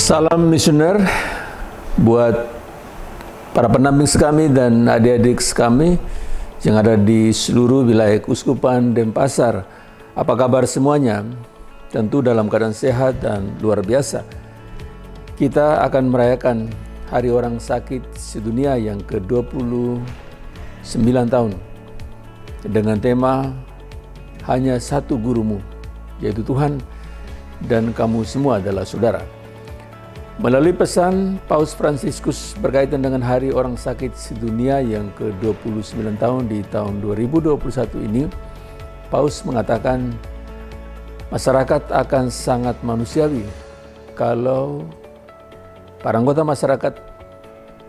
Salam misioner buat para pendamping kami dan adik-adik kami yang ada di seluruh wilayah Keuskupan Denpasar. Apa kabar semuanya? Tentu dalam keadaan sehat dan luar biasa. Kita akan merayakan Hari Orang Sakit Sedunia yang ke-29 tahun dengan tema Hanya Satu Gurumu, yaitu Tuhan, dan kamu semua adalah saudara. Melalui pesan Paus Fransiskus berkaitan dengan Hari Orang Sakit Sedunia yang ke-29 tahun di tahun 2021 ini, Paus mengatakan masyarakat akan sangat manusiawi kalau para anggota masyarakat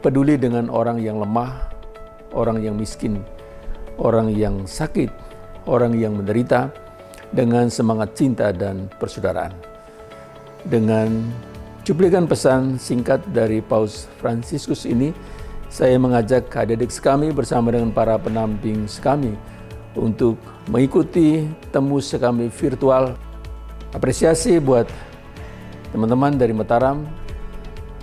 peduli dengan orang yang lemah, orang yang miskin, orang yang sakit, orang yang menderita dengan semangat cinta dan persaudaraan. Dengan cuplikan pesan singkat dari Paus Fransiskus ini, saya mengajak adik-adik kami bersama dengan para pendamping kami untuk mengikuti temu kami virtual. Apresiasi buat teman-teman dari Mataram,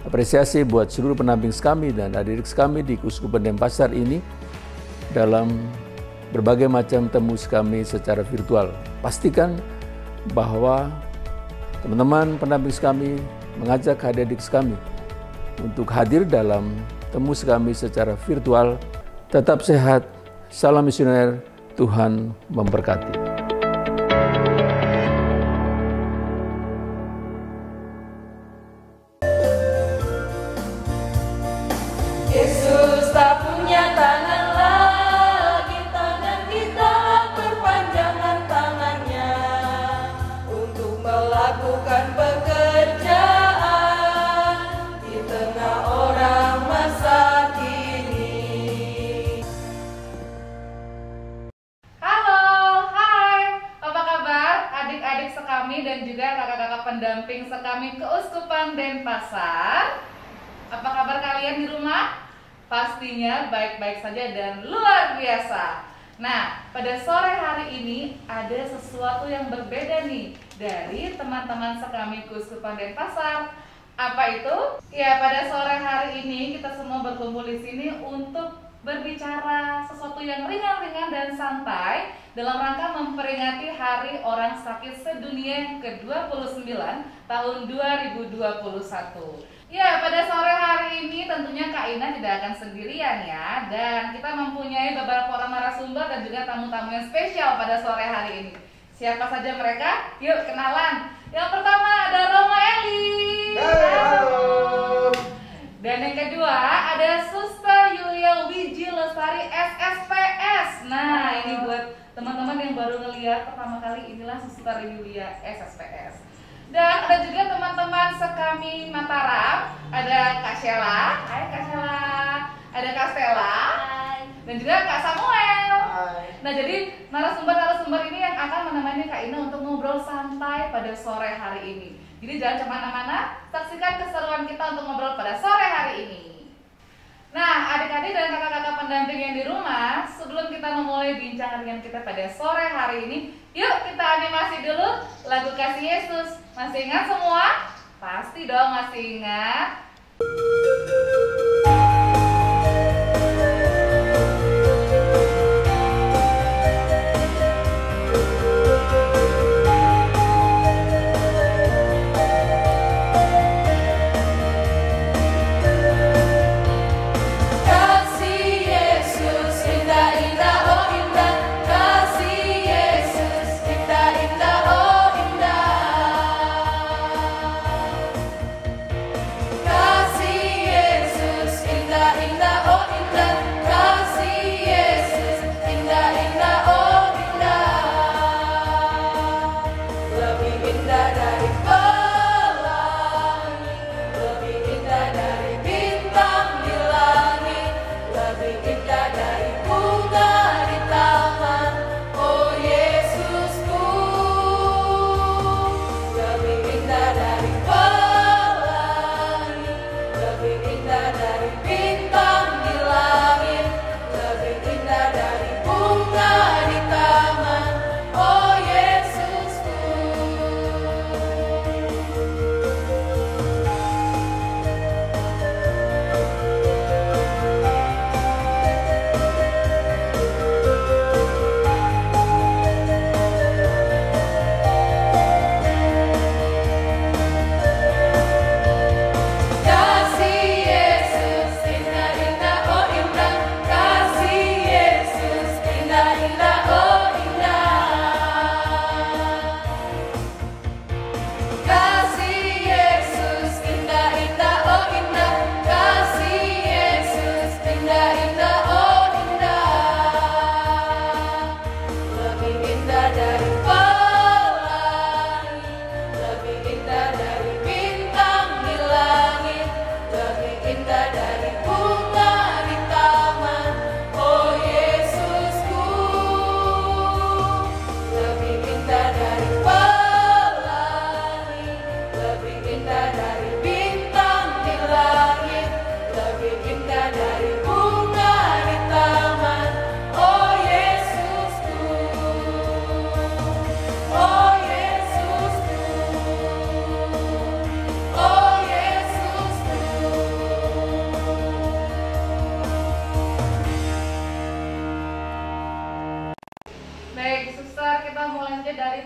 apresiasi buat seluruh pendamping kami dan adik-adik kami di Keuskupan Denpasar ini dalam berbagai macam temu kami secara virtual. Pastikan bahwa teman-teman pendamping kami mengajak adik-adik kami untuk hadir dalam temu kami secara virtual. Tetap sehat, salam misioner, Tuhan memberkati. Yesus tak punya tangan lagi, tangan kita perpanjangan tangannya untuk melakukan pekerjaan di tengah orang masa kini. Halo, hai, apa kabar adik-adik sekami dan juga kakak-kakak pendamping sekami Keuskupan Denpasar? Apa kabar kalian di rumah? Pastinya baik-baik saja dan luar biasa. Nah, pada sore hari ini ada sesuatu yang berbeda nih dari teman-teman sekami Keuskupan Denpasar. Apa itu? Ya, pada sore hari ini kita semua berkumpul di sini untuk berbicara sesuatu yang ringan-ringan dan santai dalam rangka memperingati Hari Orang Sakit Sedunia yang ke-29 tahun 2021. Ya, pada sore hari ini tentunya Kak Ina tidak akan sendirian ya. Dan kita mempunyai beberapa orang narasumber dan juga tamu-tamu yang spesial pada sore hari ini. Siapa saja mereka? Yuk kenalan. Yang pertama ada Roma Eli. Halo. Dan yang kedua ada Suster Yulia Wiji Lestari SSPS. Nah, ini buat teman-teman yang baru ngeliat pertama kali, inilah Suster Yulia SSPS. Dan ada juga teman-teman sekami Mataram, ada Kak Sheila, hai Kak Sheila, ada Kak Stella, hai, dan juga Kak Samuel. Hai. Nah, jadi narasumber-narasumber ini yang akan menemani Kak Ina untuk ngobrol santai pada sore hari ini. Jadi jangan kemana-mana, saksikan keseruan kita untuk ngobrol pada sore hari ini. Nah, adik-adik dan kakak-kakak pendamping yang di rumah, sebelum kita memulai bincang ringan kita pada sore hari ini, yuk kita animasi dulu lagu Kasih Yesus. Masih ingat semua? Pasti dong masih ingat. Kasih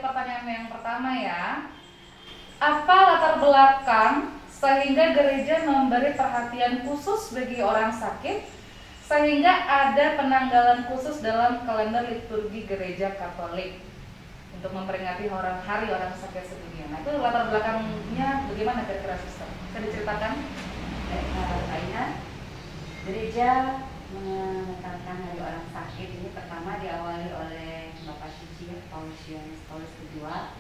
pertanyaan yang pertama ya. Apa latar belakang sehingga gereja memberi perhatian khusus bagi orang sakit, sehingga ada penanggalan khusus dalam kalender liturgi gereja Katolik untuk memperingati hari orang sakit sedunia? Nah, itu latar belakangnya bagaimana kira-kira, Suster? Bisa diceritakan? Baiknya, gereja menetapkan hari orang sakit ini pertama diawali oleh Bapak Suci Paulus kedua,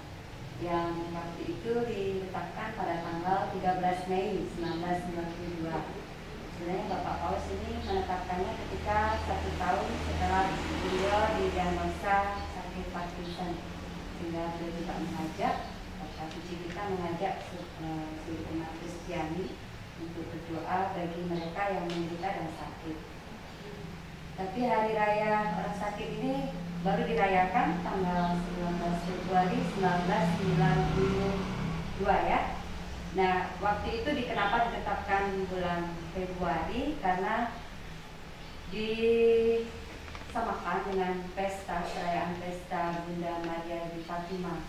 yang waktu itu ditetapkan pada tanggal 13 Mei 1992. Sebenarnya Bapak Paulus ini menetapkannya ketika 1 tahun setelah beliau didiagnosa sakit Parkinson, sehingga beliau juga mengajak Bapak Suci kita mengajak seluruh umat Kristiani untuk berdoa bagi mereka yang menderita dan sakit. Tapi hari raya orang sakit ini baru dirayakan tanggal 19 Februari 1992 ya. Nah, waktu itu kenapa ditetapkan bulan Februari? Karena disamakan dengan perayaan pesta Bunda Maria di Fatima.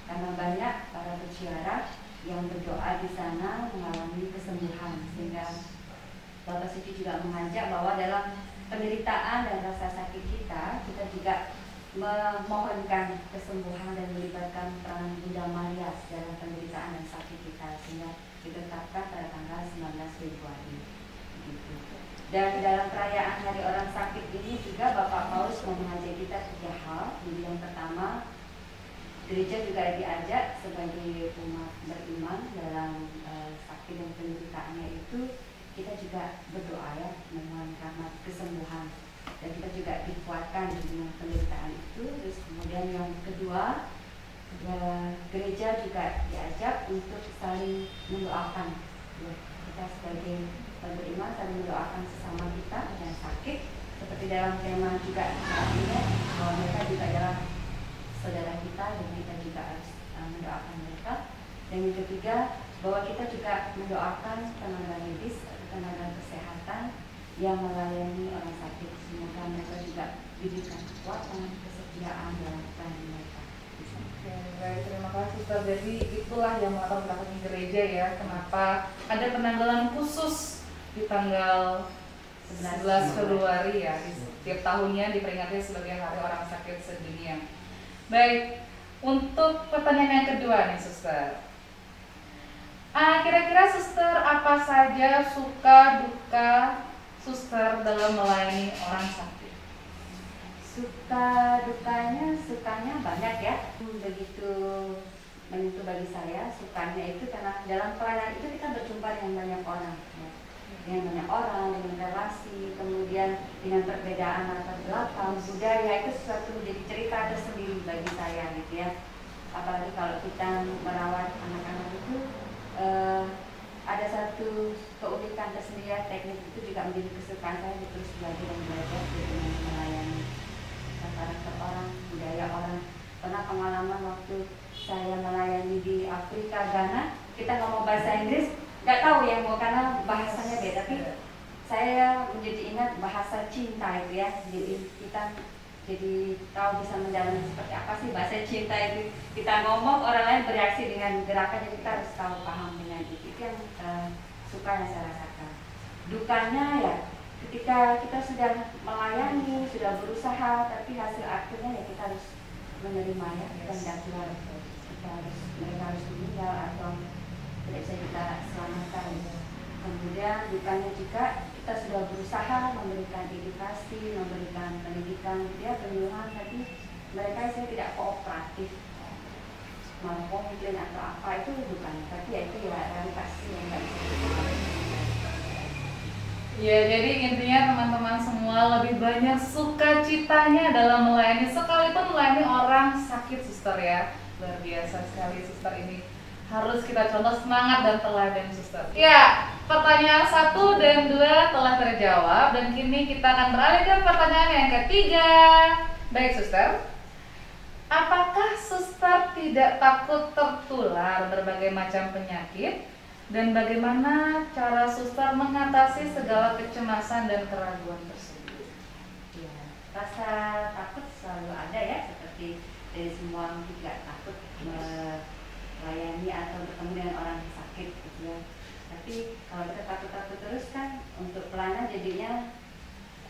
Karena banyak para peziarah yang berdoa di sana mengalami kesembuhan, sehingga Bapak Suci juga mengajak bahwa dalam penderitaan dan rasa sakit kita juga memohonkan kesembuhan dan melibatkan peran Bunda Maria dalam penderitaan dan sakit kita, sehingga ditetapkan pada tanggal 19 Februari. Gitu. Dan dalam perayaan Hari Orang Sakit ini juga Bapak Paulus mengajak kita 3 hal. Jadi yang pertama, gereja juga diajak sebagai umat beriman dalam sakit dan penderitaannya itu kita juga berdoa ya, memohon rahmat kesembuhan, dan kita juga dikuatkan dengan penderitaan itu. Terus kemudian yang kedua, gereja juga diajak untuk saling mendoakan. Kita sebagai beriman saling mendoakan sesama kita yang sakit, seperti dalam tema juga artinya bahwa mereka juga adalah saudara kita, dan kita juga harus mendoakan mereka. Dan yang ketiga, bahwa kita juga mendoakan tenaga medis, tenaga kesehatan yang melayani orang sakit, semoga mereka juga diberikan kekuatan, kesetiaan dalam peran mereka. Oke, baik, terima kasih, Suster. Jadi itulah yang melatar belakangi gereja ya, kenapa ada penanggalan khusus di tanggal 11 Februari ya, di setiap tahunnya diperingati sebagai Hari Orang Sakit Sedunia. Baik, untuk pertanyaan yang kedua nih, Suster. Kira-kira Suster apa saja suka duka Suster dalam melayani orang sakit? Sukanya banyak ya. Begitu menyentuh bagi saya. Sukanya itu karena dalam pelayanan itu kita berjumpa dengan banyak orang ya. Dengan banyak orang, dengan relasi, kemudian dengan perbedaan latar belakang, budaya, itu sesuatu menjadi cerita tersendiri bagi saya gitu ya. Apalagi kalau kita merawat anak-anak itu ada satu keunikan tersendiri ya, teknik itu juga menjadi kesukaan saya, terus belajar dan belajar bagaimana melayani karakter orang, budaya orang. Pernah pengalaman waktu saya melayani di Afrika, Ghana, kita ngomong bahasa Inggris, nggak tahu ya mau, karena bahasanya beda, tapi saya menjadi ingat bahasa cinta itu ya. Jadi kita jadi tahu bisa mendalami seperti apa sih bahasa cinta itu. Kita ngomong, orang lain bereaksi dengan gerakan, jadi kita harus tahu paham dengan itu. Itu yang suka yang saya rasakan. Dukanya ya ketika kita sudah melayani, sudah berusaha, tapi hasil akhirnya ya kita harus menerima ya, kita tidak keluar, mereka harus meninggal atau tidak bisa kita selamatkan. Kemudian dukanya juga kita sudah berusaha memberikan edukasi, memberikan pendidikan, dia penyuluhan, tapi mereka saya tidak kooperatif, malah komplain atau apa, itu dukanya. Tapi ya itu ya realitas yang nggak bisa kita. Ya, jadi intinya teman-teman semua lebih banyak sukacitanya dalam melayani, sekalipun melayani orang sakit, Suster ya. Luar biasa sekali Suster ini. Harus kita contoh semangat dan teladan Suster. Ya, pertanyaan 1 dan 2 telah terjawab, dan kini kita akan beralih ke pertanyaan yang ketiga. Baik Suster, apakah Suster tidak takut tertular berbagai macam penyakit? Dan bagaimana cara Suster mengatasi segala kecemasan dan keraguan tersebut? Ya, rasa takut selalu ada ya, seperti dari semua mungkin tidak takut melayani atau bertemu dengan orang sakit gitu ya. Tapi kalau kita takut-takut terus kan untuk pelayanan jadinya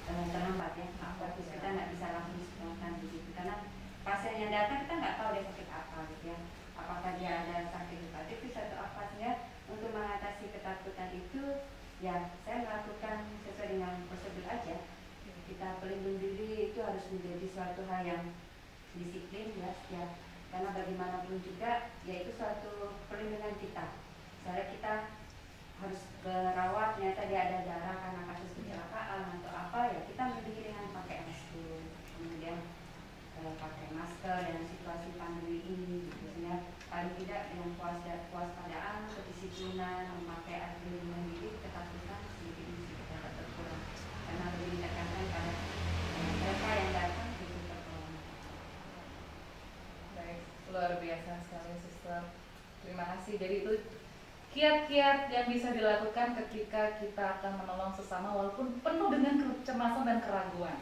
terhambat ya. Terus kita nggak bisa langsung disembuhkan begitu karena pasien yang datang kita nggak tahu dia sakit apa gitu ya. Apakah dia ada sakit hepatitis atau apa sehingga untuk mengatasi ketakutan itu ya saya melakukan sesuai dengan prosedur aja. Kita pelindung diri itu harus menjadi suatu hal yang disiplin ya, karena bagaimanapun juga ya itu suatu perlindungan kita. Misalnya kita harus berawat ternyata dia ada darah karena kasus kecelakaan atau apa ya kita mendiri dengan pakai masker, kemudian pakai masker dalam situasi pandemi ini gitu. Sehingga paling tidak dengan kewaspadaan, kedisiplinan, memakai alat pelindungan diri, ketakutan sedikit demi sedikit dapat berkurang karena lebih ditekankan pada mereka yang datang itu pertolongan. Baik, luar biasa sekali Suster. Terima kasih. Jadi itu kiat-kiat yang bisa dilakukan ketika kita akan menolong sesama walaupun penuh dengan kecemasan dan keraguan.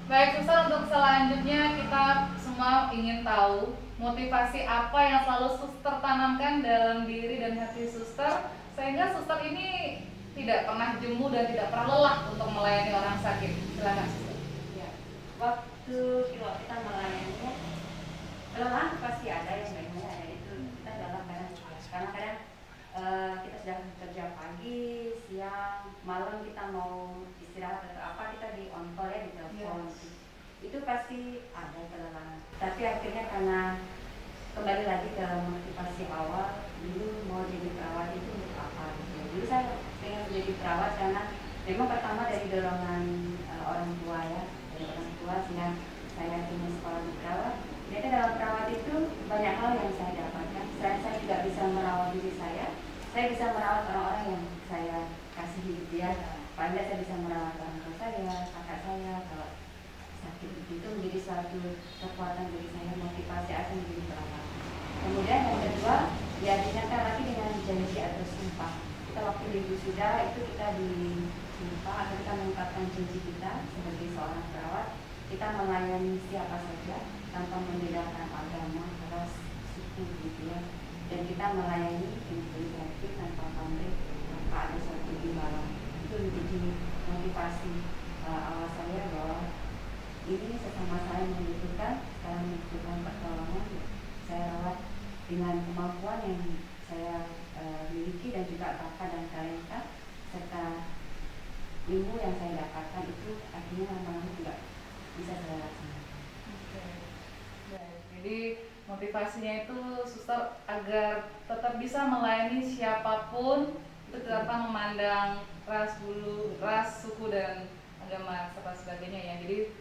Baik Suster, untuk selanjutnya kita semua ingin tahu motivasi apa yang selalu Suster tanamkan dalam diri dan hati Suster sehingga Suster ini tidak pernah jemu dan tidak pernah lelah untuk melayani orang sakit. Silakan Suster. Ya, waktu kita melayani kelelahan pasti ada yang lainnya ada itu kita dalam kadang-kadang kita sudah kerja pagi, siang, malam kita mau istirahat atau apa kita di on call ya di telepon. Yes. Itu pasti ada kelelahan. Tapi akhirnya karena kembali lagi ke motivasi awal, dulu mau jadi perawat itu untuk apa? Dulu saya pengen menjadi perawat karena memang pertama dari dorongan orang tua ya, dari orang tua sehingga saya ingin sekolah di perawat. Ternyata dalam perawat itu banyak hal yang saya dapatkan. Saya juga bisa merawat diri saya bisa merawat orang-orang yang saya kasihi dia. Paling tidak saya bisa merawat orang tua saya, kakak saya kalau sakit itu menjadi suatu kekuatan bagi saya, motivasi saya menjadi perawat. Kemudian yang kedua, ya dinyatakan lagi dengan janji atau sumpah. Kita waktu di wisuda itu kita disumpah atau kita mengungkapkan janji kita sebagai seorang perawat. Kita melayani siapa saja tanpa membedakan agama, ras, suku gitu ya. Dan kita melayani inisiatif tanpa pamrih tanpa ada suatu imbalan. Itu menjadi motivasi awal saya bahwa ini sesama saya membutuhkan, saya membutuhkan pertolongan. Saya rawat dengan kemampuan yang saya miliki dan juga bakat dan talenta serta ilmu yang saya dapatkan itu akhirnya lama-lama juga bisa saya laksanakan. Jadi motivasinya itu Suster agar tetap bisa melayani siapapun itu tanpa memandang ras, bulu, ras, suku dan agama serta sebagainya ya. Jadi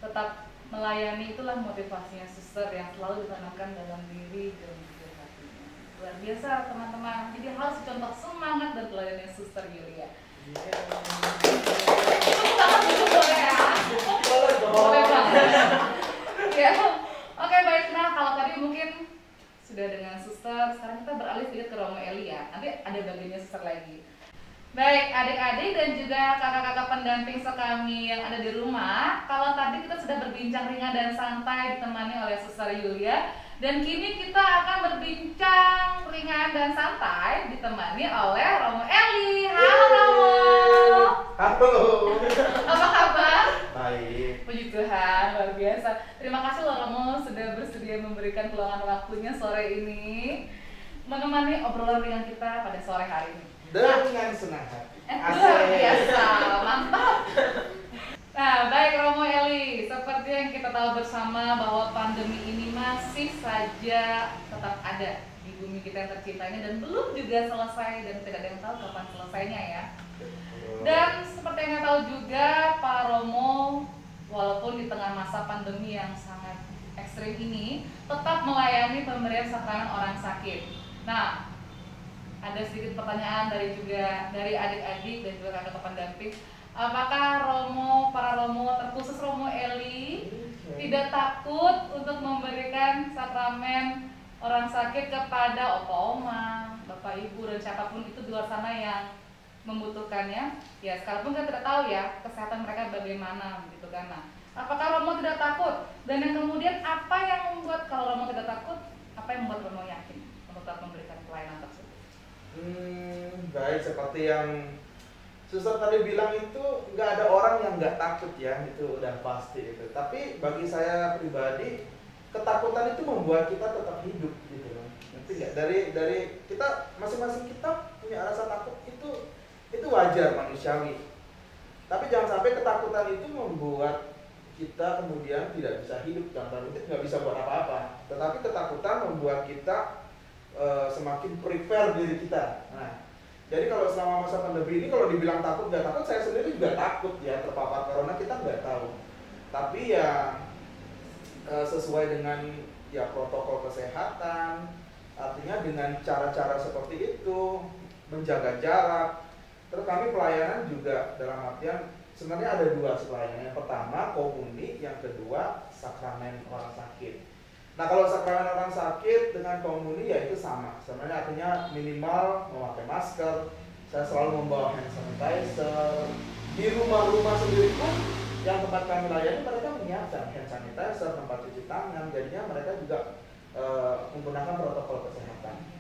tetap melayani itulah motivasinya Suster yang selalu ditanamkan dalam diri dan juga hatinya. Luar biasa teman-teman. Jadi harus contoh semangat dan teladannya Suster Yulia. Boleh banget. Ya. Oke baik, nah kalau tadi mungkin sudah dengan Suster, sekarang kita beralih sedikit ke Romo Eli ya. Nanti ada bagiannya Suster lagi. Baik adik-adik dan juga kakak-kakak pendamping sekami yang ada di rumah. Kalau tadi kita sudah berbincang ringan dan santai ditemani oleh Suster Yulia, dan kini kita akan berbincang ringan dan santai ditemani oleh Romo Eli. Halo Romo. Halo. Apa kabar? Baik. Puji Tuhan, luar biasa. Terima kasih loh Romo sudah bersedia memberikan peluangan waktunya sore ini menemani obrolan ringan kita pada sore hari ini. Dengan senang hati. Luar biasa, mantap. Nah, baik Romo Eli, seperti yang kita tahu bersama bahwa pandemi ini masih saja tetap ada di bumi kita yang tercinta ini dan belum juga selesai dan tidak ada yang tahu kapan selesainya ya. Dan seperti yang kita tahu juga Pak Romo walaupun di tengah masa pandemi yang sangat ekstrim ini tetap melayani pemberian sakramen orang sakit. Nah, ada sedikit pertanyaan dari adik-adik dan juga kakak pendamping. Apakah para Romo, terkhusus Romo Eli, tidak takut untuk memberikan sakramen orang sakit kepada opa-oma, bapak ibu dan siapapun itu di luar sana yang membutuhkannya? Ya, sekalipun kita tidak tahu ya kesehatan mereka bagaimana, begitu kan? Nah, Apakah Romo tidak takut? Dan yang kemudian apa yang membuat, kalau Romo tidak takut, apa yang membuat Romo yakin untuk tetap memberikan pelayanan tersebut? Baik, seperti yang Suster tadi bilang itu nggak ada orang yang nggak takut ya, itu udah pasti itu. Tapi bagi saya pribadi, ketakutan itu membuat kita tetap hidup gitu loh. Ngerti nggak? Dari kita masing-masing kita punya rasa takut itu wajar, manusiawi. Tapi jangan sampai ketakutan itu membuat kita kemudian tidak bisa hidup, tanpa itu nggak bisa buat apa-apa. Tetapi ketakutan membuat kita semakin prepare diri kita. Nah, jadi kalau selama masa pandemi ini kalau dibilang takut nggak takut, saya sendiri juga takut ya terpapar corona, kita nggak tahu. Tapi ya sesuai dengan ya protokol kesehatan, artinya dengan cara-cara seperti itu, menjaga jarak. Terus kami pelayanan juga dalam artian sebenarnya ada dua pelayanan. Yang pertama komuni, yang kedua sakramen orang sakit. Nah kalau sakramen orang sakit dengan komuni ya itu sama. Sebenarnya artinya minimal memakai masker. Saya selalu membawa hand sanitizer. Di rumah-rumah sendiri pun yang tempat kami layani mereka menyiapkan hand sanitizer, tempat cuci tangan. Jadinya mereka juga menggunakan protokol kesehatan.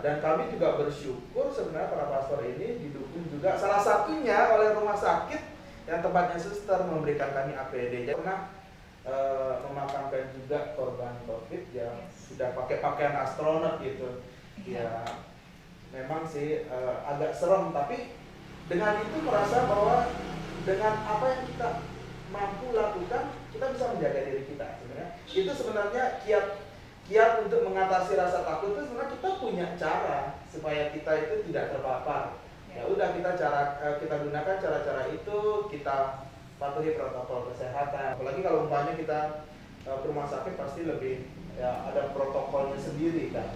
Dan kami juga bersyukur sebenarnya para pastor ini didukung juga salah satunya oleh rumah sakit yang tempatnya suster memberikan kami APD. Jadi pernah memakamkan juga korban COVID ya, sudah pakai pakaian astronot gitu. Ya memang sih agak serem, tapi dengan itu merasa bahwa dengan apa yang kita mampu lakukan kita bisa menjaga diri kita sebenarnya. Itu sebenarnya kiat untuk mengatasi rasa takut itu sebenarnya kita punya cara supaya kita itu tidak terpapar. Ya udah kita gunakan cara-cara itu, kita patuhi protokol kesehatan. Apalagi kalau umpamanya kita ke rumah sakit pasti lebih ya ada protokolnya sendiri kan.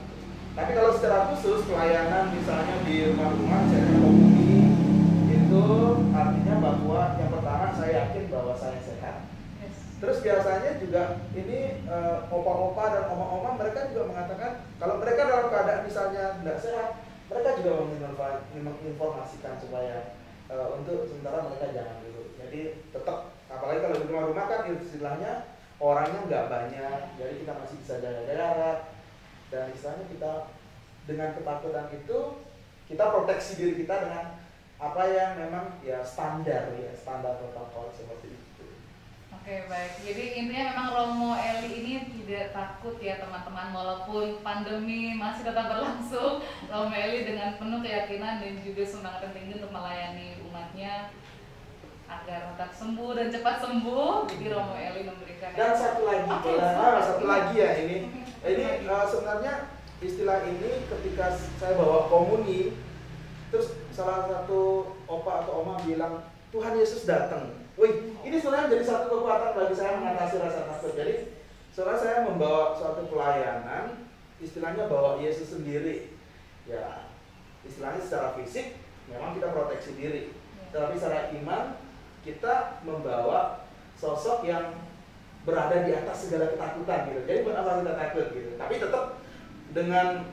Tapi kalau secara khusus pelayanan misalnya di rumah-rumah saya komuni itu artinya bahwa yang pertama saya yakin bahwa saya sehat. Terus biasanya juga ini opa-opa dan oma-oma mereka juga mengatakan kalau mereka dalam keadaan misalnya tidak sehat, mereka juga menginformasikan supaya untuk sementara mereka jangan dulu. Jadi tetap, apalagi kalau di rumah-rumah kan istilahnya orangnya nggak banyak, jadi kita masih bisa jaga jarak dan istilahnya kita dengan ketakutan itu kita proteksi diri kita dengan apa yang memang ya standar protokol seperti itu. Oke baik, jadi intinya memang Romo Eli ini tidak takut ya teman-teman, walaupun pandemi masih tetap berlangsung. Romo Eli dengan penuh keyakinan dan juga semangat yang tinggi untuk melayani umatnya agar tetap sembuh dan cepat sembuh. Jadi Romo Eli memberikan. Dan satu lagi ya ini sebenarnya istilah ini ketika saya bawa komuni, terus salah satu opa atau oma bilang Tuhan Yesus datang. Wih, ini sebenarnya jadi satu kekuatan bagi saya mengatasi rasa takut. Jadi, setelah saya membawa suatu pelayanan, istilahnya bawa Yesus sendiri. Ya, istilahnya secara fisik, memang kita proteksi diri. Tetapi secara iman, kita membawa sosok yang berada di atas segala ketakutan gitu. Jadi buat apa kita takut gitu. Tapi tetap dengan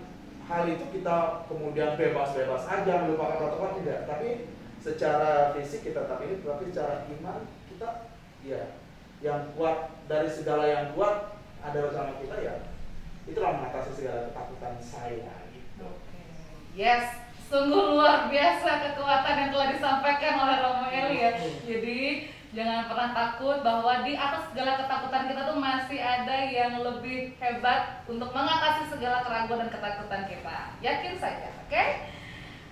hal itu kita kemudian bebas-bebas aja melupakan protokol, tidak. Tapi secara fisik kita tetap ini, tapi secara iman kita ya yang kuat dari segala yang kuat ada bersama kita ya, itulah mengatasi segala ketakutan saya gitu. Yes, sungguh luar biasa kekuatan yang telah disampaikan oleh Romo Eli ya. Jadi jangan pernah takut bahwa di atas segala ketakutan kita tuh masih ada yang lebih hebat untuk mengatasi segala keraguan dan ketakutan kita. Yakin saja, oke?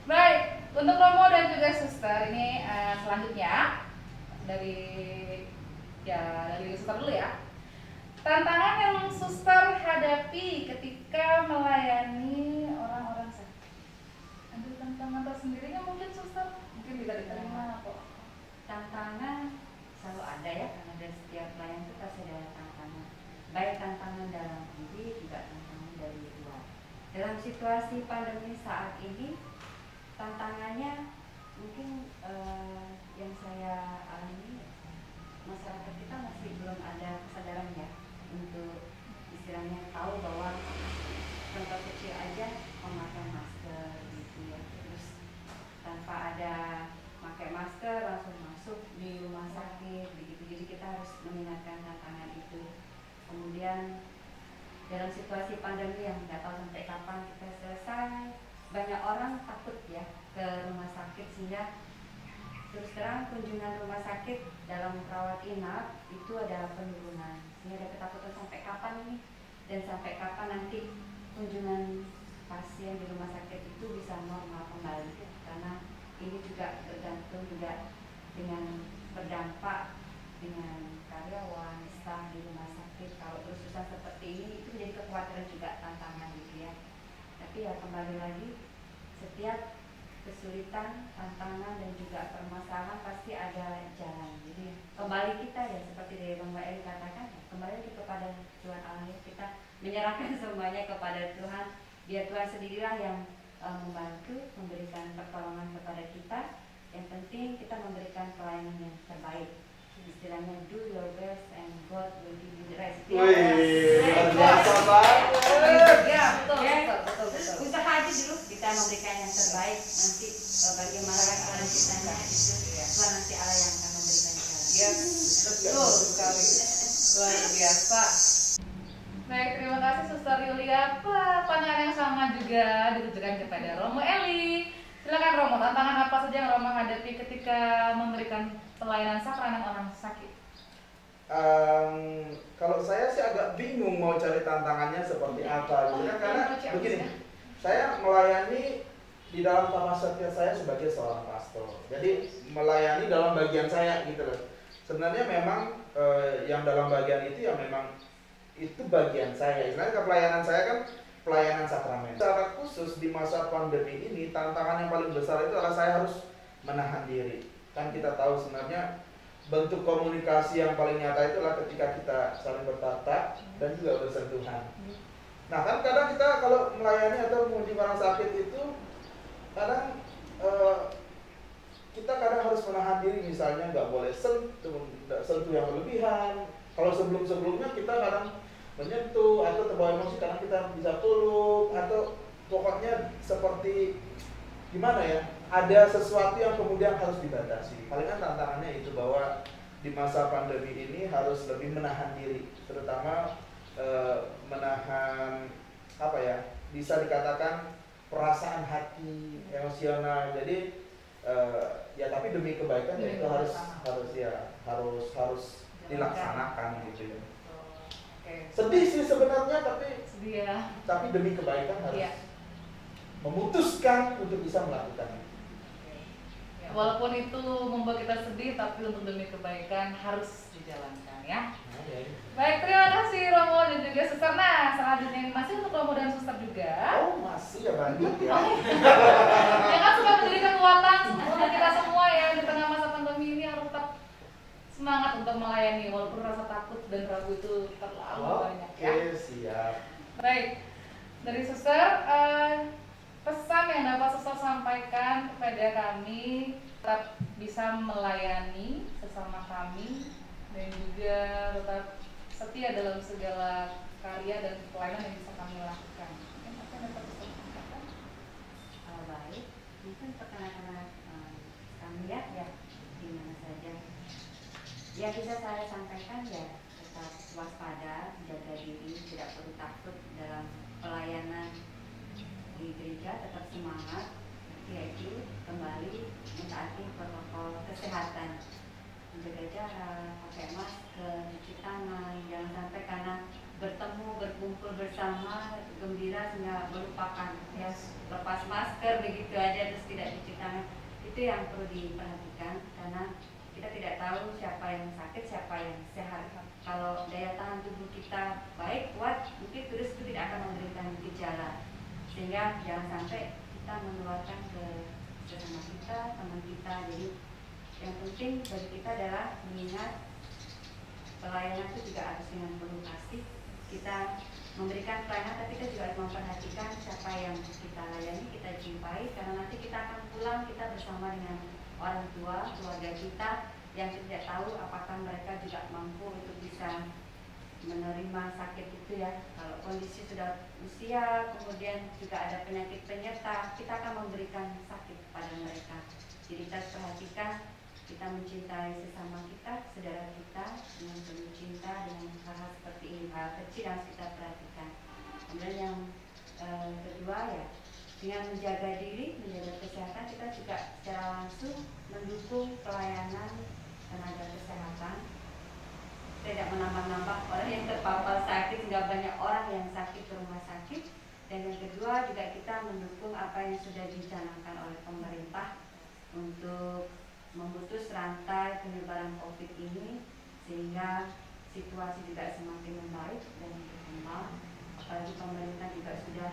Baik. Untuk Romo dan juga Suster ini selanjutnya dari Suster dulu ya. Tantangan yang Suster hadapi ketika melayani orang-orang sakit. Ada tantangan tersendirinya mungkin Suster? Mungkin bisa diterima kok. Tantangan selalu ada ya, karena dari setiap pelayan itu pasti ada tantangan. Baik tantangan dalam diri juga tantangan dari luar. Dalam situasi pandemi saat ini, tantangannya mungkin yang saya alami, masyarakat kita masih belum ada kesadaran ya untuk istilahnya tahu bahwa contoh kecil aja memakai masker gitu ya, terus tanpa ada pakai masker langsung masuk di rumah sakit begitu. Jadi kita harus mengingatkan tantangan itu. Kemudian dalam situasi pandemi yang nggak tahu sampai kapan kita selesai, banyak orang takut ya ke rumah sakit, sehingga terus terang kunjungan rumah sakit dalam rawat inap itu ada penurunan. Sehingga ada ketakutan sampai kapan ini dan sampai kapan nanti kunjungan pasien di rumah sakit itu bisa normal kembali, karena ini juga tergantung juga dengan berdampak dengan karyawan, staf di rumah sakit. Kalau terus susah seperti ini itu menjadi kekhawatiran juga, tantangan gitu ya. Tapi ya kembali lagi, setiap kesulitan, tantangan dan juga permasalahan pasti ada jalan. Jadi kembali kita ya seperti dari Bang Mbak Eli katakan, kembali lagi kepada Tuhan Allah, kita menyerahkan semuanya kepada Tuhan. Biar Tuhan sendirilah yang membantu, memberikan pertolongan kepada kita. Yang penting kita memberikan pelayanan yang terbaik. Istilahnya do your best and God will give you the rest. Wih, luar biasa banget. Ya, betul, ya. betul, betul. Usaha aja dulu kita memberikan yang terbaik. Nanti bagaimana kelanjutannya itu Tuhan nanti Allah yang akan memberikan jalan. Yes, betul sekali. Luar biasa. Baik, terima kasih Suster Yulia. Pertanyaan yang sama juga ditujukan kepada Romo Eli. Silakan Romo, tantangan apa saja yang Romo hadapi ketika memberikan pelayanan sakramen orang sakit? Kalau saya sih agak bingung mau cari tantangannya seperti apa gitu kan, karena begini, saya melayani di dalam kapasitas saya sebagai seorang pastor. Jadi melayani dalam bagian saya gitu loh. Sebenarnya memang yang dalam bagian itu ya memang itu bagian saya. Sebenarnya pelayanan saya kan pelayanan sakramen. Secara khusus di masa pandemi ini, tantangan yang paling besar itu adalah saya harus menahan diri. Kan kita tahu sebenarnya bentuk komunikasi yang paling nyata itu adalah ketika kita saling bertatap dan juga bersentuhan. Nah kan kadang kita kalau melayani atau mengunjungi orang sakit itu kadang kita kadang harus menahan diri, misalnya nggak boleh sentuh yang berlebihan. Kalau sebelum-sebelumnya kita kadang menyentuh atau terbawa emosi, kadang kita bisa peluk atau pokoknya seperti gimana ya, ada sesuatu yang kemudian harus dibatasi. Palingan tantangannya itu bahwa di masa pandemi ini harus lebih menahan diri, terutama menahan apa ya, bisa dikatakan perasaan hati, emosional. Jadi ya tapi demi kebaikan ya itu harus dilaksanakan gitu ya. Sedih sih sebenarnya, tapi demi kebaikan harus memutuskan untuk bisa melakukannya. Walaupun itu membuat kita sedih, tapi untuk demi kebaikan harus dijalankan ya. Baik, terima kasih Romo dan juga Suster. Nah, selanjutnya ini masih untuk Romo dan Suster juga. Oh masih ya Bandit ya. Ya kan sudah menjadi kekuatan untuk kita semua ya di tengah masa pandemi ini, harus tetap semangat untuk melayani walaupun rasa takut dan ragu itu terlalu banyak ya. Oke, siap. Baik, dari Suster, pesan yang dapat Suster sampaikan kepada kami tetap bisa melayani sesama kami dan juga tetap setia dalam segala karya dan pelayanan yang bisa kami lakukan. Apa yang dapat Suster sampaikan? Baik, mungkin perkenalan kami ya di mana saja. Yang bisa saya sampaikan ya tetap waspada, jaga diri, tidak perlu takut dalam pelayanan di gereja, tetap semangat, yaitu kembali mentaati protokol kesehatan, menjaga jarak, pakai masker, cuci tangan, jangan sampai karena bertemu, berkumpul bersama, gembira sehingga melupakan ya lepas masker begitu aja terus tidak cuci tangan. Itu yang perlu diperhatikan, karena kita tidak tahu siapa yang sakit, siapa yang sehat. Kalau daya tahan tubuh kita baik, kuat, mungkin terus itu tidak akan memberikan gejala. Sehingga jangan sampai kita menularkan ke sesama kita, teman kita. Jadi yang penting bagi kita adalah mengingat pelayanan itu juga harus dengan penuh kasih. Kita memberikan pelayanan, tapi kita juga harus memperhatikan siapa yang kita layani, kita jumpai, karena nanti kita akan pulang, kita bersama dengan orang tua, keluarga kita yang tidak tahu apakah mereka juga mampu untuk bisa menerima sakit itu ya. Kalau kondisi sudah usia, kemudian juga ada penyakit penyerta, kita akan memberikan sakit kepada mereka. Jadi kita perhatikan, kita mencintai sesama kita, saudara kita dengan penuh cinta, dengan hal-hal seperti ini, hal kecil yang harus kita perhatikan. Kemudian yang kedua ya, dengan menjaga diri, menjaga kesehatan, kita juga secara langsung mendukung pelayanan tenaga kesehatan. Tidak menambah-nambah orang yang terpapar sakit sehingga banyak orang yang sakit ke rumah sakit. Dan yang kedua juga kita mendukung apa yang sudah dicanangkan oleh pemerintah untuk memutus rantai penyebaran COVID ini sehingga situasi juga semakin membaik dan berkembang. Apalagi pemerintah juga sudah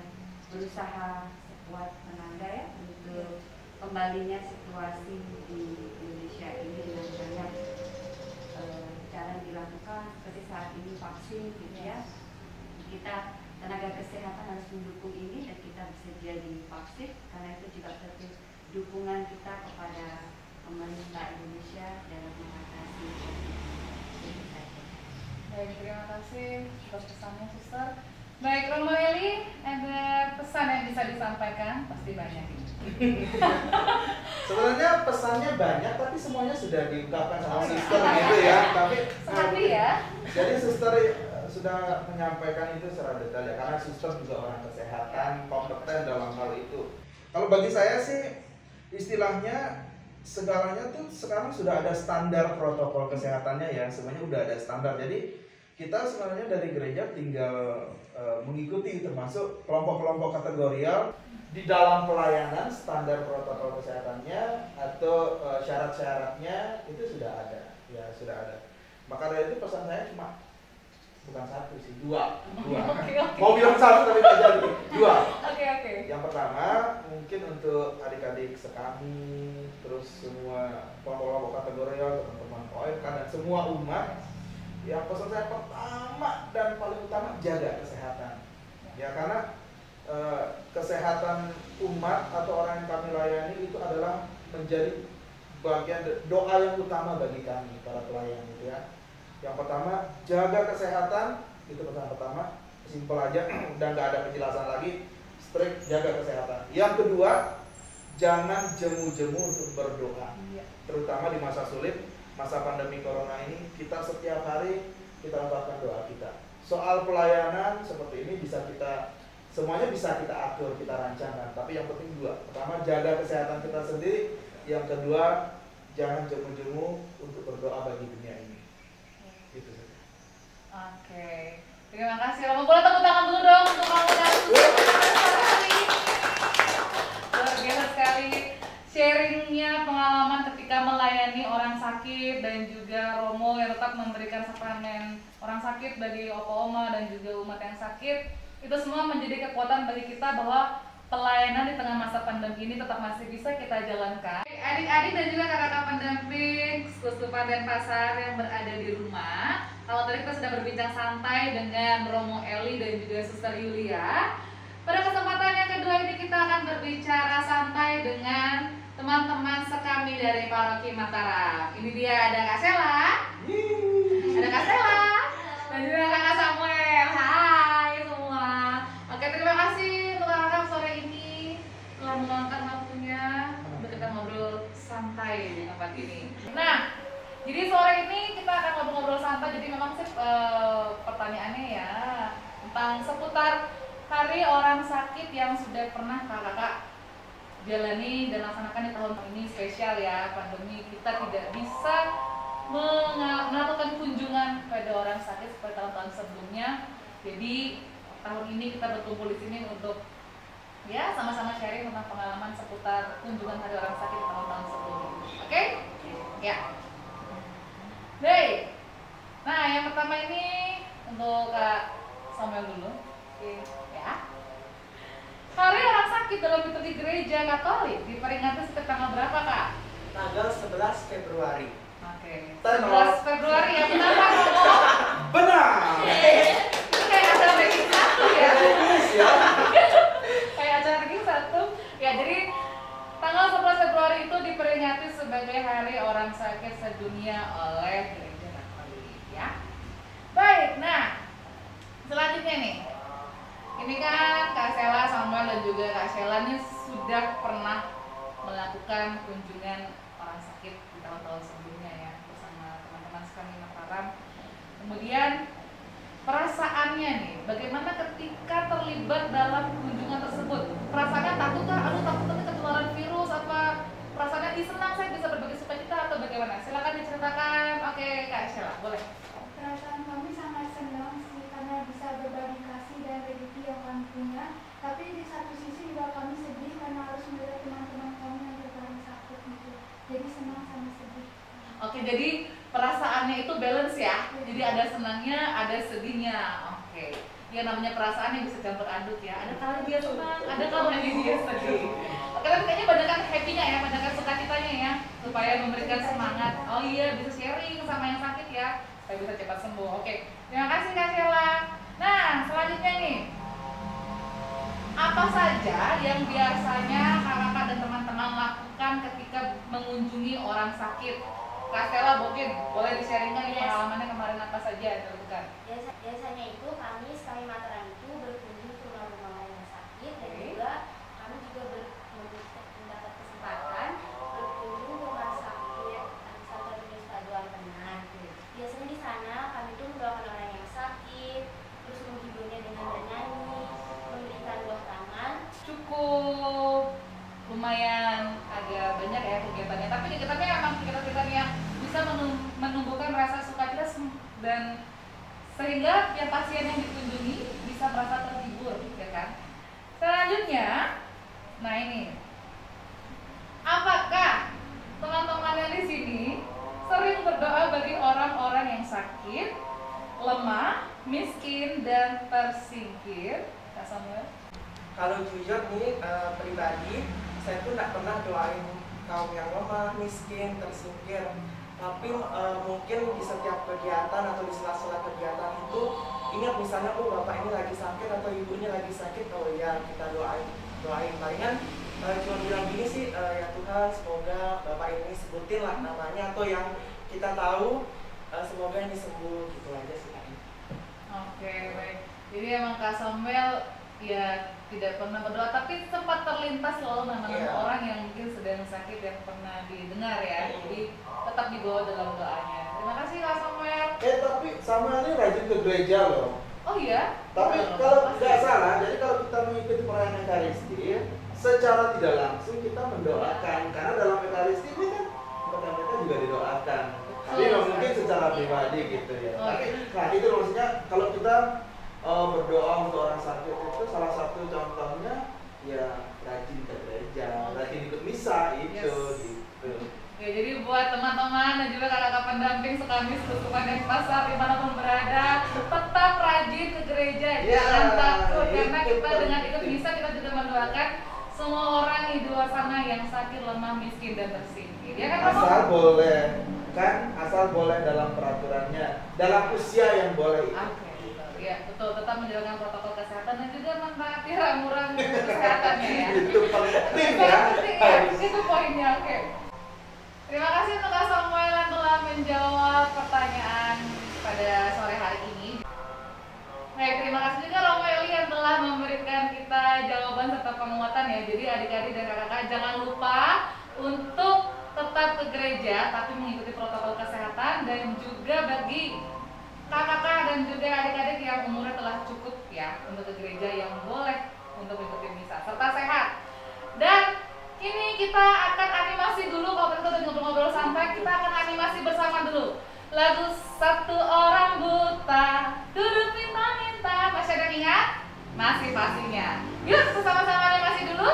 berusaha sekuat tenaga ya untuk kembalinya situasi di Indonesia ini dengan banyak cara dilakukan seperti saat ini vaksin gitu ya. Kita tenaga kesehatan harus mendukung ini dan kita bersedia divaksin karena itu juga berarti dukungan kita kepada pemerintah Indonesia dalam mengatasi COVID. Baik, terima kasih atas pesannya, Suster. Baik, Romo Eli, ada pesan yang bisa disampaikan? Pasti banyak ini. Sebenarnya pesannya banyak, tapi semuanya sudah diungkapkan sama suster gitu ya. Tapi Sehati ya. jadi suster sudah menyampaikan itu secara detail ya, karena suster juga orang kesehatan, kompeten dalam hal itu. Kalau bagi saya sih istilahnya segalanya tuh sekarang sudah ada standar protokol kesehatannya ya, semuanya udah ada standar. Jadi kita sebenarnya dari gereja tinggal mengikuti, termasuk kelompok-kelompok kategorial di dalam pelayanan, standar protokol kesehatannya atau syarat-syaratnya itu sudah ada, ya sudah ada. Maka dari itu pesan saya cuma bukan satu sih, dua. Oke. Mau bilang satu tapi tidak jadi, dua. Oke. Yang pertama mungkin untuk adik-adik sekami, terus semua kelompok-kelompok kategorial, teman-teman OMK dan semua umat, yang pesan saya pertama dan paling utama jaga kesehatan. Ya karena kesehatan umat atau orang yang kami layani itu adalah menjadi bagian doa yang utama bagi kami para pelayan gitu ya. Yang pertama jaga kesehatan, itu pesan pertama, simpel aja dan nggak ada penjelasan lagi, strict jaga kesehatan. Yang kedua jangan jemu-jemu untuk berdoa, terutama di masa sulit, masa pandemi corona ini. Kita setiap hari kita ungkapkan doa kita. Soal pelayanan seperti ini bisa kita semuanya bisa kita atur, kita rancangkan. Tapi yang penting dua. Pertama jaga kesehatan kita sendiri. Yang kedua jangan jemu-jemu untuk berdoa bagi dunia ini. Gitu saja. Oke. Terima kasih Romo. Boleh tepuk tangan dulu dong untuk kamu dan Suster. Luar biasa sekali sharingnya pengalaman ketika melayani orang sakit dan juga Romo yang tetap memberikan sakramen orang sakit bagi opa oma dan juga umat yang sakit. Itu semua menjadi kekuatan bagi kita bahwa pelayanan di tengah masa pandemi ini tetap masih bisa kita jalankan. Adik-adik dan juga kakak-kakak pendamping Keuskupan Denpasar yang berada di rumah, kalau tadi kita sudah berbincang santai dengan Romo Eli dan juga Suster Yulia. Pada kesempatan yang kedua ini kita akan berbicara santai dengan teman-teman sekami dari Paroki Mataram. Ini dia ada Kak Sela, ada Kak Sela, dan juga Kakak Samuel. Hai semua. Oke, terima kasih untuk kakak sore ini telah meluangkan waktunya untuk kita ngobrol santai di tempat ini. Nah, jadi sore ini kita akan ngobrol-ngobrol santai. Jadi memang sih pertanyaannya ya tentang seputar Hari Orang Sakit yang sudah pernah kakak-kakak jalani dan laksanakan di tahun ini. Spesial ya, pandemi kita tidak bisa melakukan kunjungan kepada orang sakit seperti tahun-tahun sebelumnya. Jadi tahun ini kita berkumpul di sini untuk ya sama-sama sharing tentang pengalaman seputar kunjungan Hari Orang Sakit di tahun-tahun sebelumnya. Oke? Ya. Baik. Nah, yang pertama ini untuk Kak Samuel dulu. Oke, ya. Hari Orang Sakit dalam liturgi Gereja Katolik diperingati setiap tanggal berapa, Kak? Tanggal 11 Februari. Oke. Tenor. 11 Februari ya, benar Pak Romo? Benar. Itu kayak acara ranking 1 ya. Ya. Kayak acara ranking 1. Ya, jadi tanggal 11 Februari itu diperingati sebagai Hari Orang Sakit sedunia oleh Gereja Katolik ya. Baik, nah selanjutnya nih. Ini kan Kak Sela, Samuel dan juga Kak Sheila ini sudah pernah melakukan kunjungan orang sakit di tahun-tahun sebelumnya ya bersama teman-teman sekalian Mataram. Kemudian perasaannya nih, bagaimana ketika terlibat dalam kunjungan tersebut? Perasaannya takut kah? Aduh takut nanti ketularan virus apa? Perasaannya senang saya bisa berbagi sukacita atau bagaimana? Silakan diceritakan. Oke Kak Sheila, boleh. Perasaan kami sangat senang sih karena bisa berbagi kasih dan rezeki yang kami punya. Tapi di satu sisi juga kami sedih karena harus melihat teman-teman kami yang terbaring sakit gitu. Jadi senang sama sedih. Oke, jadi perasaannya itu balance ya. Jadi ada senangnya, ada sedihnya. Oke. Ya namanya perasaan yang bisa campur aduk ya. Ada kali dia senang, ada kali dia sedih. Oke, tapi kayaknya banyakkan happy-nya ya, banyakkan sukacitanya ya, supaya memberikan semangat. Oh iya, bisa sharing sama yang sakit ya, supaya bisa cepat sembuh. Oke, terima kasih Kak Sheila. Nah, selanjutnya nih, apa saja yang biasanya kakak dan teman-teman lakukan ketika mengunjungi orang sakit? Kak Stella mungkin boleh di-sharingkan nih pengalamannya kemarin apa saja yang dilakukan? Biasanya itu kami sekali Mataram itu berkunjung ke rumah-rumah yang sakit dan juga kami juga mendapat kesempatan berkunjung ke rumah sakit Santa Teresa Paduan Penang. Biasanya di sana kami tuh mendoakan orang yang sakit, terus menghiburnya dengan bernyanyi, memberikan buah tangan. Cukup lumayan agak banyak ya kegiatannya, tapi kegiatannya emang kegiatan yang bisa menumbuhkan rasa sukacita dan sehingga yang pasien yang dikunjungi bisa merasa terhibur, ya kan? Selanjutnya, nah ini, apakah teman-teman yang di sini sering berdoa bagi orang-orang yang sakit, lemah, miskin, dan tersingkir? Kak Samuel? Kalau jujur nih pribadi, saya tuh nggak pernah doain kaum yang lemah, miskin, tersingkir. Tapi mungkin di setiap kegiatan atau di sela-sela kegiatan itu ingat misalnya bapak ini lagi sakit atau ibunya lagi sakit, oh ya kita doain palingan cuma bilang gini sih, ya Tuhan semoga bapak ini sebutin lah namanya atau yang kita tahu, semoga ini sembuh, gitu aja sih. Oke, baik. Jadi emang Kak Samuel ya tidak pernah berdoa, tapi sempat terlintas selalu nama-nama orang yang mungkin sedang sakit yang pernah didengar ya. Jadi tetap dibawa dalam doanya. Terima kasih Kak Samuel. Tapi Samuel ini rajin ke gereja loh. Oh iya? Tapi kalau nggak salah, jadi kalau kita mengikuti perayaan Ekaristi, secara tidak langsung kita mendoakan, karena dalam Ekaristi ini kan mereka juga didoakan. Tapi mungkin secara pribadi gitu ya. Tapi nah itu maksudnya kalau kita berdoa untuk orang sakit itu salah satu contohnya ya rajin ke gereja, rajin ikut misa itu gitu. Ya, jadi buat teman-teman dan juga kakak-kakak pendamping Sekamis Keuskupan Denpasar dimanapun berada, tetap rajin ke gereja, jangan takut karena kita dengan ikut misa kita juga mendoakan semua orang di luar sana yang sakit, lemah, miskin dan tersingkir. Ya kan? Asal boleh kan, asal boleh dalam peraturannya, dalam usia yang boleh. Oke. Ya, betul, tetap menjalankan protokol kesehatan dan juga mentaati ramuan kesehatannya ya. Itu penting ya. Itu poinnya, oke. Terima kasih untuk Kak Samuel yang telah menjawab pertanyaan pada sore hari ini. Baik, terima kasih juga Romo Eli yang telah memberikan kita jawaban serta penguatan ya. Jadi adik-adik dan kakak-kakak jangan lupa untuk tetap ke gereja tapi mengikuti protokol kesehatan, dan juga bagi kakak-kakak dan juga adik-adik yang umurnya telah cukup ya untuk ke gereja yang boleh untuk mengikuti misa serta sehat. Dan kini kita akan animasi dulu, kalau kita udah ngobrol-ngobrol santai, kita akan animasi bersama dulu. Lagu Satu Orang Buta duduk minta-minta, masih ada yang ingat? Masih pastinya. Yuk sama-sama animasi dulu.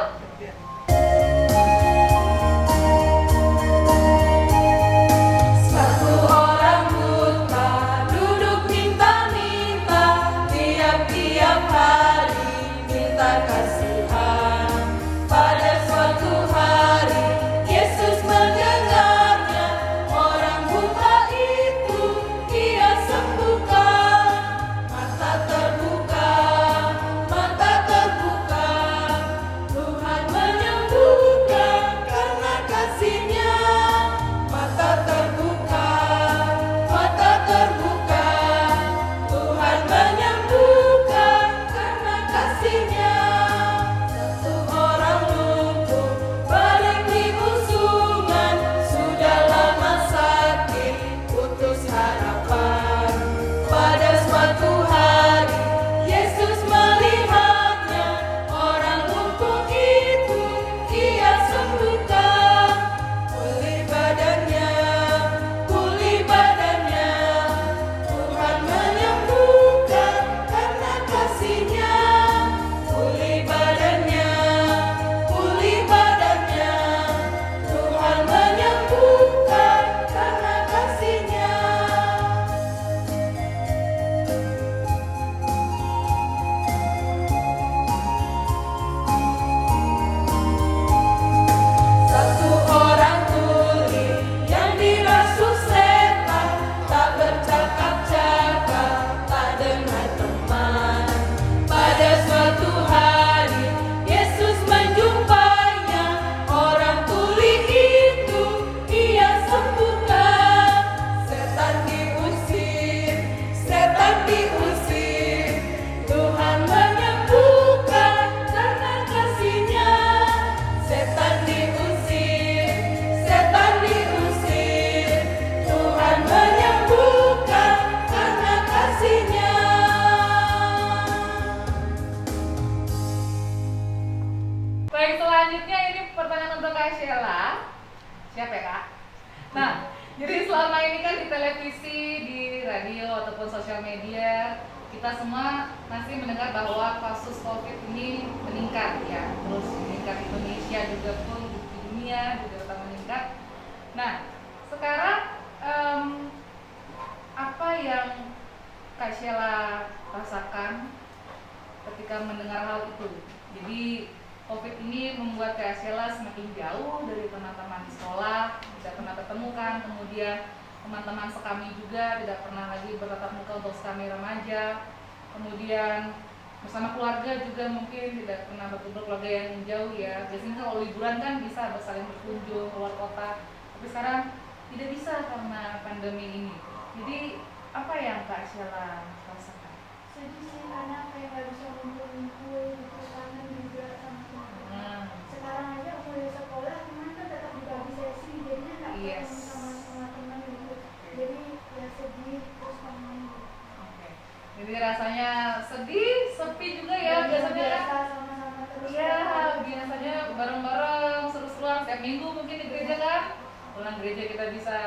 Satu orang buta duduk minta-minta, tiap-tiap hari minta kasihan. Pada suatu hari Yesus mendengarnya, orang buta itu Dia sembuhkan. Mata terbuka, Tuhan menyembuhkan karena kasih-Nya. Mata terbuka, Tuhan menyembuhkan karena kasih-Nya. selanjutnya ini pertanyaan untuk Kak Sheila. Siap ya Kak? Nah, jadi selama ini kan di televisi, di radio ataupun sosial media, kita semua masih mendengar bahwa kasus COVID ini meningkat ya, terus meningkat di Indonesia juga pun di dunia juga tetap meningkat. Nah, sekarang apa yang Kak Sheila rasakan ketika mendengar hal itu? Jadi COVID ini membuat Kak Sheila semakin jauh dari teman-teman di sekolah, tidak pernah ketemu kan, kemudian teman-teman sekami juga tidak pernah lagi bertatap muka untuk sekami remaja, kemudian bersama keluarga juga mungkin tidak pernah berkumpul keluarga yang jauh ya. Biasanya kalau liburan kan bisa bersaling berkunjung keluar kota, tapi sekarang tidak bisa karena pandemi ini. Jadi apa yang Kak Sheila rasakan? Sedih sih karena kayak gak bisa ngumpul-ngumpul gitu, kangen juga sama teman. Sekarang aja aku di sekolah cuman kan tetap dibagi sesi, jadinya gak Yes. ketemu sama teman gitu. Jadi ya sedih terus kangen gitu. Oke. Jadi rasanya sedih, sepi juga ya biasanya. Biasa sama-sama terus. Iya, biasanya bareng-bareng seru-seruan setiap minggu mungkin di gereja kan. Pulang gereja kita bisa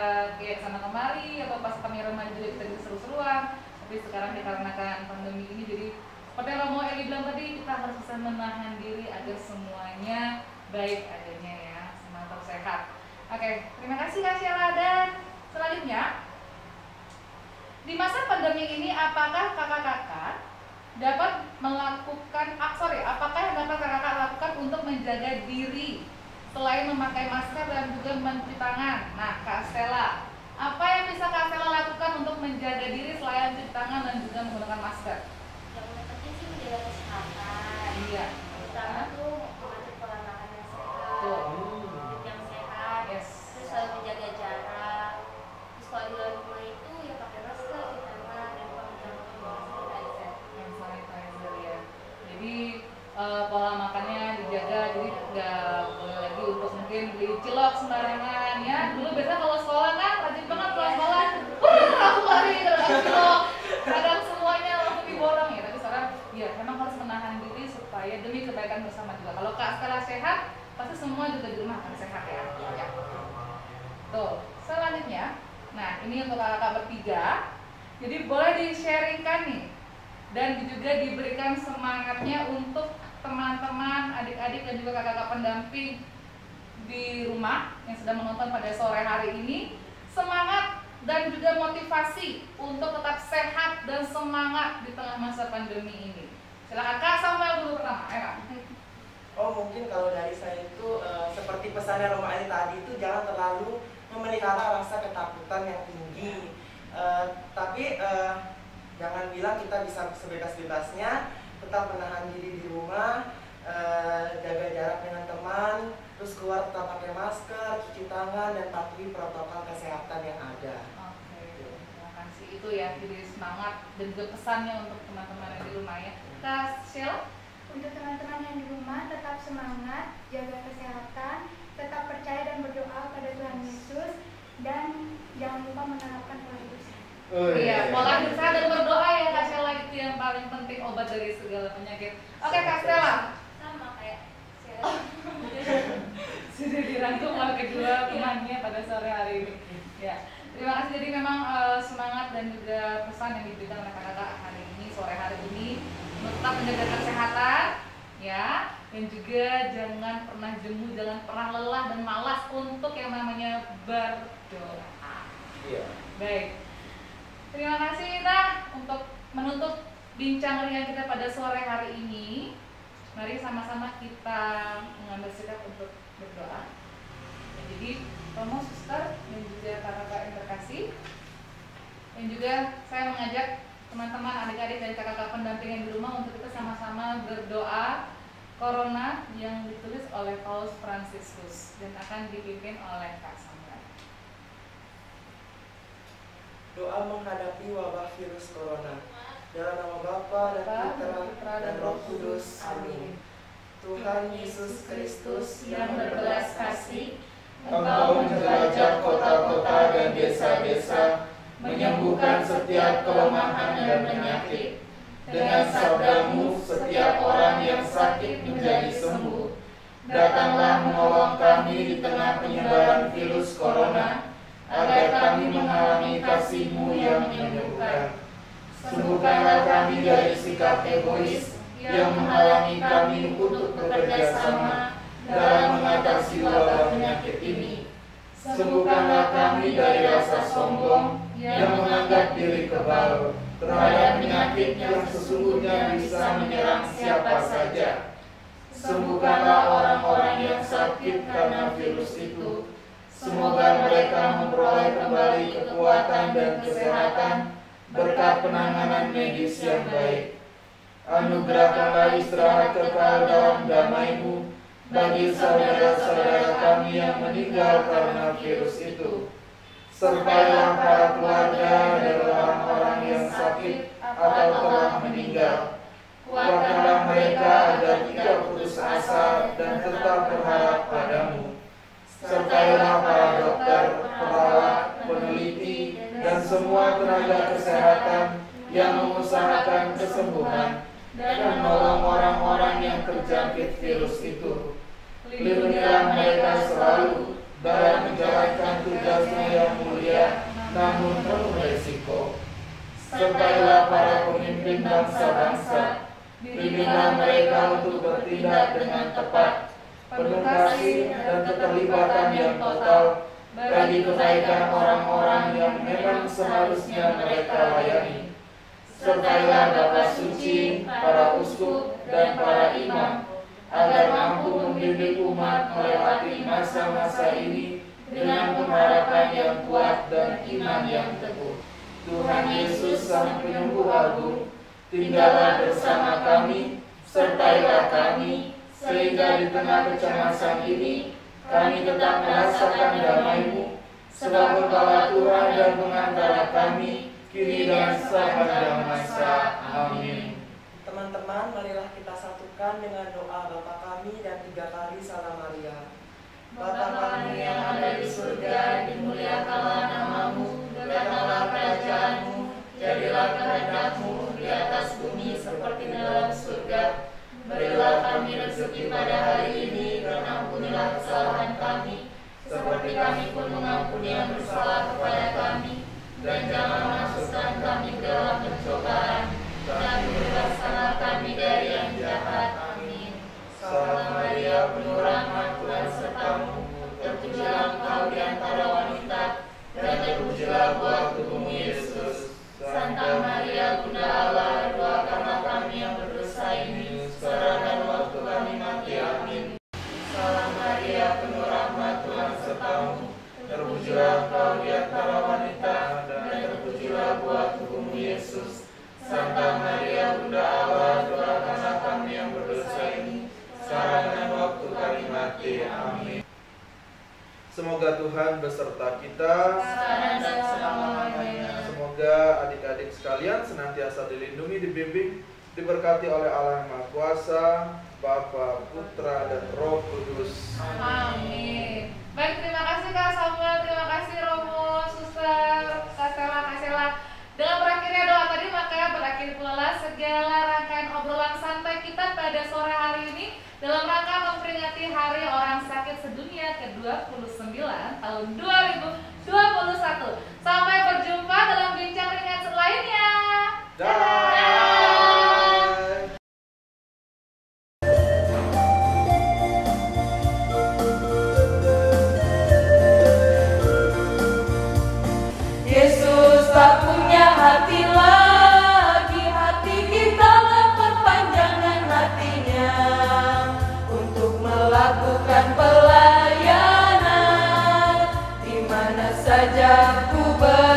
kayak sana kemari, atau pas kami remaja juga kita bisa seru-seruan. Tapi sekarang dikarenakan pandemi ini, jadi seperti yang Romo Eli bilang tadi, kita harus bisa menahan diri agar semuanya baik adanya ya, semua tetap sehat. Oke, terima kasih Kak Sheila. Dan selanjutnya, di masa pandemi ini apakah kakak-kakak dapat melakukan, apakah yang dapat kakak-kakak lakukan untuk menjaga diri selain memakai masker dan juga mencuci tangan? Nah, Kak Stella, apa yang bisa Kak Stella lakukan untuk menjaga diri selain mencuci tangan dan juga menggunakan masker? Yang penting sih menjaga kesehatan. Iya. Pertama tuh mengatur pola makan yang sehat, Betul. hidup yang sehat, Yes. terus selalu menjaga jarak. Terus kalau di luar rumah itu ya pakai masker, cuci tangan, dan kalau menjaga sanitizer. Hand sanitizer ya. Jadi pola makannya dijaga, jadi nggak boleh lagi untuk mungkin beli cilok sembarangan ya. Dulu biasanya kalau sekolah kan rajin banget kalau sekolah, aku lari ke cilok, kadang semuanya langsung diborong ya. Tapi sekarang ya memang harus menahan diri supaya demi kebaikan bersama juga. Kalau Kak Stella sehat, pasti semua juga di rumah akan sehat ya. Ya. Tuh, selanjutnya, nah ini untuk kakak bertiga, jadi boleh di-sharingkan nih dan juga diberikan semangatnya untuk teman-teman, adik-adik dan juga kakak-kakak pendamping di rumah yang sedang menonton pada sore hari ini, semangat dan juga motivasi untuk tetap sehat dan semangat di tengah masa pandemi ini. Silakan Kak Samuel dulu pertama, Kak. Oh, mungkin kalau dari saya itu seperti pesannya Romo Ali tadi itu jangan terlalu memelihara rasa ketakutan yang tinggi. Tapi jangan bilang kita bisa sebebas-bebasnya, tetap menahan diri di rumah, jaga jarak dengan teman, terus keluar tetap pakai masker, cuci tangan, dan patuhi protokol kesehatan yang ada. Oke, terima kasih. Itu ya, jadi semangat dan juga pesannya untuk teman-teman yang di rumah ya. Kak Sheila? Untuk teman-teman yang di rumah tetap semangat, jaga kesehatan, tetap percaya dan berdoa pada Tuhan Yesus, dan jangan lupa menerapkan pola hidup sehat. Iya, pola hidup sehat dan berdoa ya Kak Sheila, itu yang paling penting, obat dari segala penyakit. Oke Kak Stella. Sama kayak Sheila. Sudah dirangkum oleh kedua temannya pada sore hari ini. Ya, terima kasih. Jadi memang semangat dan juga pesan yang diberikan oleh kakak-kakak hari ini, sore hari ini, untuk tetap menjaga kesehatan, ya, dan juga jangan pernah jemu, jangan pernah lelah dan malas untuk yang namanya berdoa. Iya. Baik. Terima kasih Ina untuk menutup bincang ringan kita pada sore hari ini. Mari sama-sama kita mengambil sikap untuk berdoa. Dan jadi Romo, Suster, dan juga kakak-kakak yang terkasih, dan juga saya mengajak teman-teman, adik-adik dan kakak-kakak pendamping yang di rumah untuk kita sama-sama berdoa Corona yang ditulis oleh Paus Fransiskus dan akan dipimpin oleh Kak Samuel. Doa menghadapi wabah virus corona. Dalam nama Bapa dan Putra dan Roh Kudus. Amin. Tuhan Yesus Kristus yang berbelas kasih, Engkau menjelajah kota-kota dan desa-desa, menyembuhkan setiap kelemahan dan penyakit. Dengan sabdamu, setiap orang yang sakit menjadi sembuh. Datanglah untuk bekerja sama dalam mengatasi wabah penyakit ini. Sembuhkanlah kami dari rasa sombong yang menganggap diri kebal terhadap penyakit yang sesungguhnya bisa menyerang siapa saja. Sembuhkanlah orang-orang yang sakit karena virus itu. Semoga mereka memperoleh kembali kekuatan dan kesehatan berkat penanganan medis yang baik. Anugerahkanlah istirahat kekal dalam damai-Mu bagi saudara-saudara kami yang meninggal karena virus itu. Sertailah para keluarga dari orang-orang yang sakit atau telah meninggal. Kuatkanlah mereka agar tidak putus asa dan tetap berharap padamu. Sertailah para dokter, perawat, peneliti, dan semua tenaga kesehatan yang mengusahakan kesembuhan dan menolong orang-orang yang terjangkit virus itu. Lindungilah mereka selalu dalam menjalankan tugasnya yang mulia namun penuh resiko. Sertailah para pemimpin bangsa-bangsa. Bimbinglah mereka untuk bertindak dengan tepat, penuh kasih dan keterlibatan yang total bagi kebaikan orang-orang yang memang seharusnya mereka layani. Sertailah Bapa Suci, para uskup, dan para imam, agar mampu membimbing umat melewati masa-masa ini dengan pengharapan yang kuat dan iman yang teguh. Tuhan Yesus Sang Penyembuh Agung, tinggallah bersama kami, sertailah kami, sehingga di tengah kecemasan ini, kami tetap merasakan damai-Mu, sebab Engkaulah Tuhan dan pengantara kami, kini dan sepanjang masa. Amin. Teman-teman, marilah kita satukan dengan doa Bapa kami dan 3 kali Salam Maria. Bapa kami yang ada di surga, dimuliakanlah nama-Mu, datanglah kerajaan-Mu, jadilah kehendak-Mu di atas bumi seperti di dalam surga. Berilah kami rezeki pada hari ini, dan ampunilah kesalahan kami, seperti kami pun mengampuni yang bersalah kepada kami. Dan jangan masukkan kami ke dalam pencobaan, tapi bebaskanlah kami dari yang jahat. Amin. Salam Maria, penuh rahmat, Tuhan serta-Mu, terpujilah Engkau di antara wanita, dan terpujilah buah tubuh-Mu Yesus. Santa Maria, Bunda Allah, doakanlah kami yang berdosa ini, sekarang dan waktu kami mati. Amin. Salam Maria, penuh rahmat, Tuhan serta-Mu, terpujilah Engkau di antara wanita, dan terpujilah buah tubuh-Mu Yesus. Santa Maria, Bunda Allah, doakanlah kami yang berdosa ini, sekarang dan waktu kami mati. Amin. Semoga Tuhan beserta kita. Sekarang dan selama-lamanya. Semoga adik-adik sekalian senantiasa dilindungi, dibimbing, diberkati oleh Allah Yang Maha Kuasa, Bapa, Putra, dan Roh Kudus. Amin. Baik, terima kasih Kak Samuel, terima kasih Romo, Suster, Kak Stella, Kak Sela. Dengan berakhirnya doa tadi, maka berakhir pula segala rangkaian obrolan santai kita pada sore hari ini dalam rangka memperingati Hari Orang Sakit Sedunia ke-29 tahun 2021. Sampai berjumpa dalam bincang ringan lainnya. Dadah. Yesus tak punya hati lagi, hati kita perpanjangan hatinya untuk melakukan pelayanan di mana saja ku berada.